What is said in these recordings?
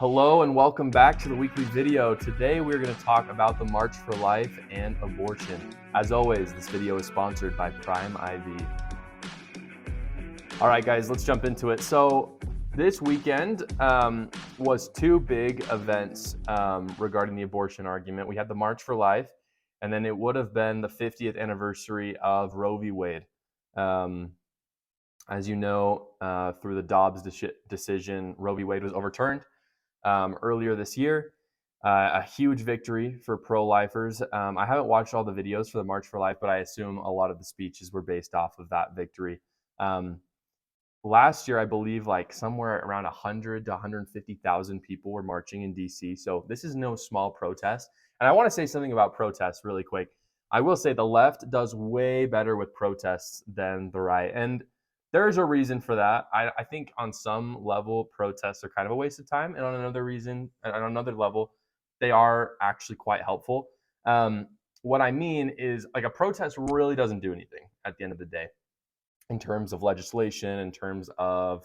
Hello and welcome back to the weekly video. Today we're going to talk about the March for Life and abortion. As always, this video is sponsored by Prime IV. All right, guys, let's jump into it. So this weekend was two big events regarding the abortion argument. We had the March for Life, and then it would have been the 50th anniversary of Roe v. Wade. As you know, through the Dobbs decision, Roe v. Wade was overturned earlier this year. A huge victory for pro-lifers. I haven't watched all the videos for the March for Life, but I assume a lot of the speeches were based off of that victory. Last year, I believe like somewhere around 100 to 150,000 people were marching in DC. So this is no small protest. And I want to say something about protests really quick. I will say the left does way better with protests than the right. And there's a reason for that. I think on some level, protests are kind of a waste of time. And on another level, they are actually quite helpful. What I mean is like a protest really doesn't do anything at the end of the day in terms of legislation, in terms of,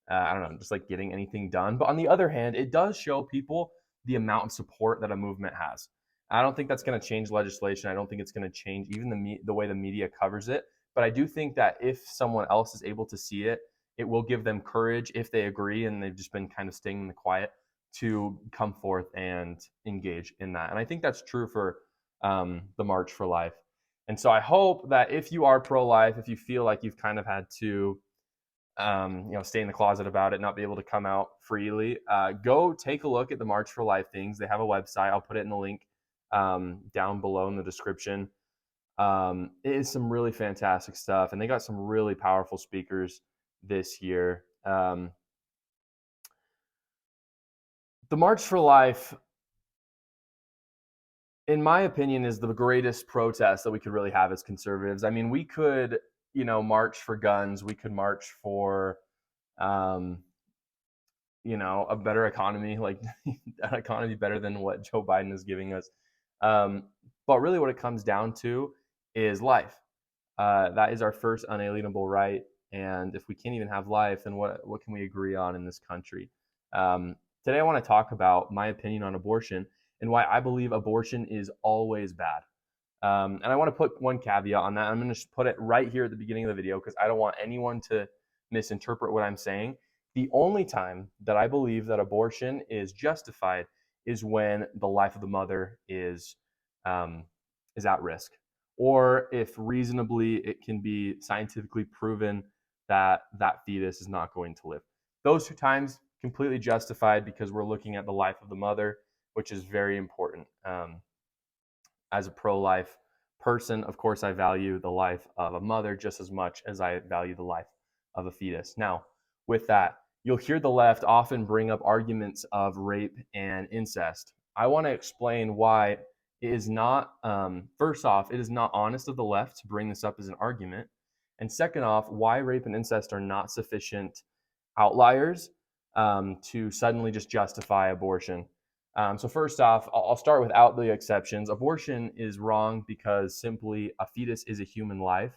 I don't know, just like getting anything done. But on the other hand, it does show people the amount of support that a movement has. I don't think that's going to change legislation. I don't think it's going to change even the way the media covers it. But I do think that if someone else is able to see it, it will give them courage if they agree and they've just been kind of staying in the quiet to come forth and engage in that. And I think that's true for the March for Life. And so I hope that if you are pro-life, if you feel like you've kind of had to, stay in the closet about it, not be able to come out freely, go take a look at the March for Life things. They have a website. I'll put it in the link down below in the description. It is some really fantastic stuff, and they got some really powerful speakers this year. The March for Life, in my opinion, is the greatest protest that we could really have as conservatives. I mean, we could, march for guns. We could march for, a better economy, like an economy better than what Joe Biden is giving us. But really what it comes down to is life. That is our first unalienable right. And if we can't even have life, then what can we agree on in this country? Today, I want to talk about my opinion on abortion and why I believe abortion is always bad. And I want to put one caveat on that. I'm going to put it right here at the beginning of the video because I don't want anyone to misinterpret what I'm saying. The only time that I believe that abortion is justified is when the life of the mother is at risk, or if reasonably it can be scientifically proven that that fetus is not going to live. Those two times completely justified because we're looking at the life of the mother, which is very important. As a pro-life person, of course, I value the life of a mother just as much as I value the life of a fetus. Now, with that, you'll hear the left often bring up arguments of rape and incest. I want to explain why it is not, first off, it is not honest of the left to bring this up as an argument. And second off, why rape and incest are not sufficient outliers to suddenly just justify abortion. So first off, I'll start without the exceptions. Abortion is wrong because simply a fetus is a human life.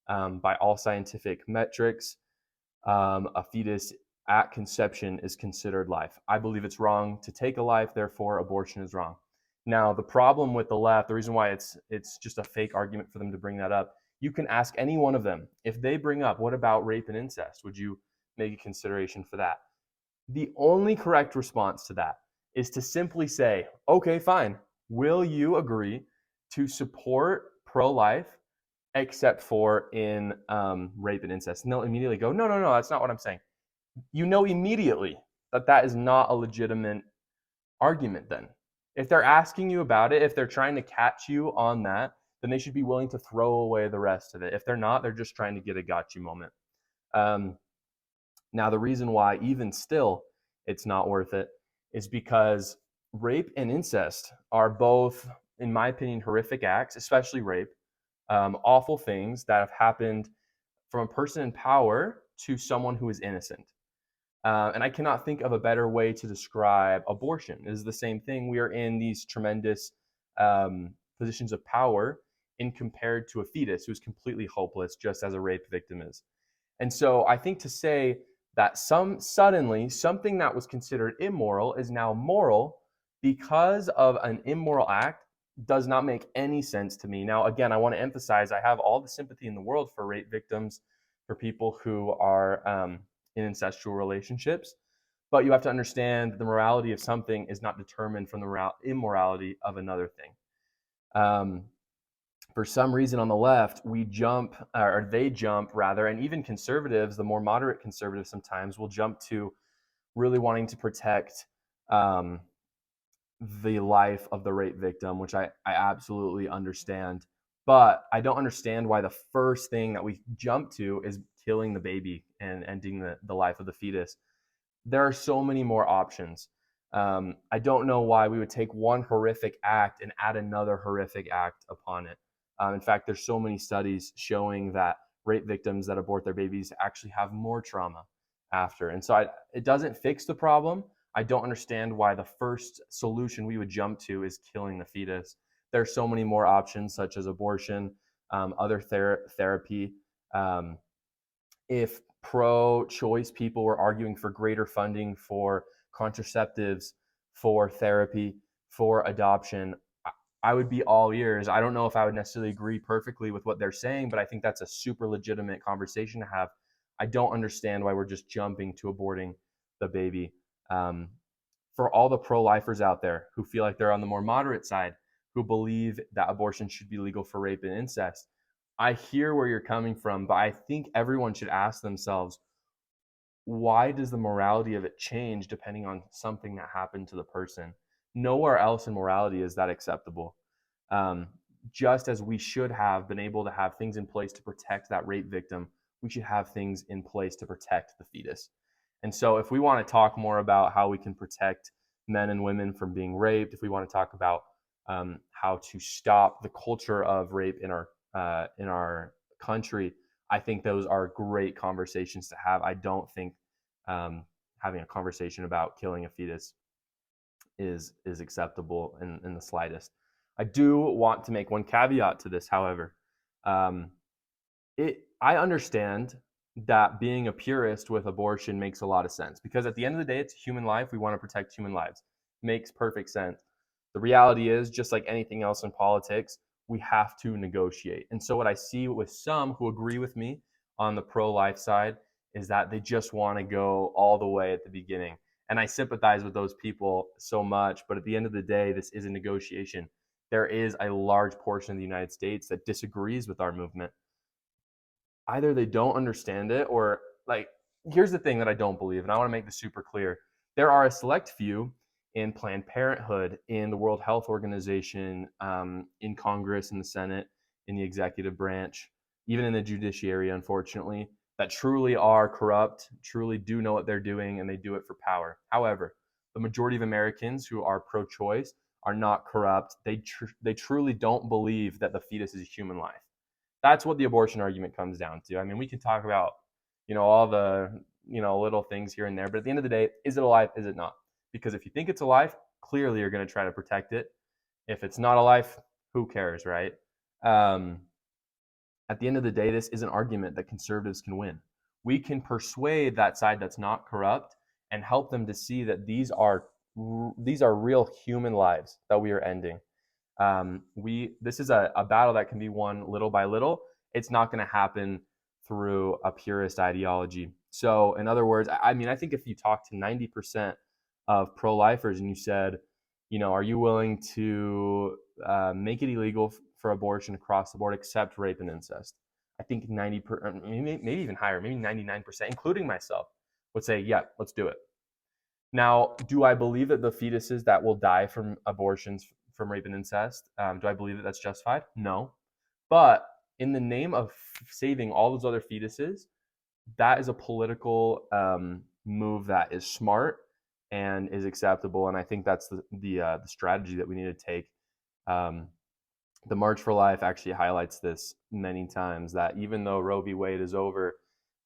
By all scientific metrics, a fetus at conception is considered life. I believe it's wrong to take a life, therefore abortion is wrong. Now, the problem with the left, the reason why it's just a fake argument for them to bring that up, you can ask any one of them. If they bring up, what about rape and incest? Would you make a consideration for that? The only correct response to that is to simply say, okay, fine. Will you agree to support pro-life except for in rape and incest? And they'll immediately go, no, that's not what I'm saying. You know immediately that that is not a legitimate argument then. If they're asking you about it, if they're trying to catch you on that, then they should be willing to throw away the rest of it. If they're not, they're just trying to get a gotcha moment. Now, the reason why even still it's not worth it is because rape and incest are both, in my opinion, horrific acts, especially rape, awful things that have happened from a person in power to someone who is innocent. And I cannot think of a better way to describe abortion. It is the same thing. We are in these tremendous positions of power in compared to a fetus who is completely hopeless, just as a rape victim is. And so I think to say that suddenly something that was considered immoral is now moral because of an immoral act does not make any sense to me. Now, again, I want to emphasize I have all the sympathy in the world for rape victims, for people who are in incestual relationships, but you have to understand the morality of something is not determined from the immorality of another thing. For some reason on the left, we jump, or they jump rather, and even conservatives, the more moderate conservatives sometimes will jump to really wanting to protect um, the life of the rape victim, which I absolutely understand. But I don't understand why the first thing that we jump to is killing the baby and ending the life of the fetus. There are so many more options. I don't know why we would take one horrific act and add another horrific act upon it. In fact, there's so many studies showing that rape victims that abort their babies actually have more trauma after. And so it doesn't fix the problem. I don't understand why the first solution we would jump to is killing the fetus. There are so many more options, such as abortion, other therapy. Um, if pro-choice people were arguing for greater funding for contraceptives, for therapy, for adoption, I would be all ears. I don't know if I would necessarily agree perfectly with what they're saying, but I think that's a super legitimate conversation to have. I don't understand why we're just jumping to aborting the baby. Um, for all the pro-lifers out there who feel like they're on the more moderate side, who believe that abortion should be legal for rape and incest, I hear where you're coming from, but I think everyone should ask themselves, why does the morality of it change depending on something that happened to the person? Nowhere else in morality is that acceptable. Um, just as we should have been able to have things in place to protect that rape victim, we should have things in place to protect the fetus. And so, if we want to talk more about how we can protect men and women from being raped, if we want to talk about how to stop the culture of rape in our country, I think those are great conversations to have. I don't think um, having a conversation about killing a fetus is acceptable in the slightest. I do want to make one caveat to this, however. Um, I understand that being a purist with abortion makes a lot of sense because at the end of the day, it's human life. We want to protect human lives. Makes perfect sense. The reality is, just like anything else in politics, we have to negotiate. And so, what I see with some who agree with me on the pro life side is that they just want to go all the way at the beginning. And I sympathize with those people so much. But at the end of the day, this is a negotiation. There is a large portion of the United States that disagrees with our movement. Either they don't understand it or like here's the thing that I don't believe, and I want to make this super clear. There are a select few in Planned Parenthood, in the World Health Organization, in Congress, in the Senate, in the executive branch, even in the judiciary, unfortunately, that truly are corrupt, truly do know what they're doing, and they do it for power. However, the majority of Americans who are pro-choice are not corrupt. They truly don't believe that the fetus is a human life. That's what the abortion argument comes down to. I mean, we can talk about, all the, little things here and there, but at the end of the day, is it alive? Is it not? Because if you think it's alive, clearly you're going to try to protect it. If it's not alive, who cares, right? Um, at the end of the day, this is an argument that conservatives can win. We can persuade that side that's not corrupt and help them to see that these are real human lives that we are ending. This is a battle that can be won little by little. It's not going to happen through a purist ideology. So, in other words, I mean, I think if you talk to 90% of pro-lifers and you said, are you willing to make it illegal for abortion across the board, except rape and incest? I think 90%, maybe even higher, maybe 99%, including myself, would say, yeah, let's do it. Now, do I believe that the fetuses that will die from abortions from rape and incest, do I believe that that's justified? No. But in the name of saving all those other fetuses, that is a political move that is smart and is acceptable. And I think that's the strategy that we need to take. Um, the March for Life actually highlights this many times, that even though Roe v. Wade is over,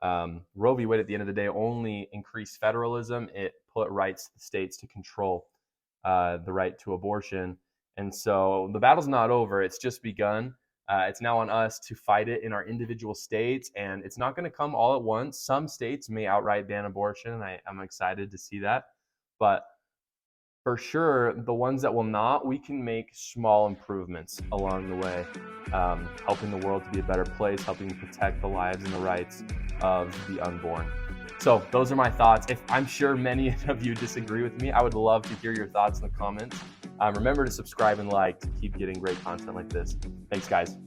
Roe v. Wade at the end of the day only increased federalism. It put rights to the states to control the right to abortion. And so the battle's not over. It's just begun. It's now on us to fight it in our individual states, and it's not going to come all at once. Some states may outright ban abortion, and I'm excited to see that. But for sure, the ones that will not, we can make small improvements along the way, helping the world to be a better place, helping to protect the lives and the rights of the unborn. So those are my thoughts. If I'm sure many of you disagree with me, I would love to hear your thoughts in the comments. Remember to subscribe and like to keep getting great content like this. Thanks, guys.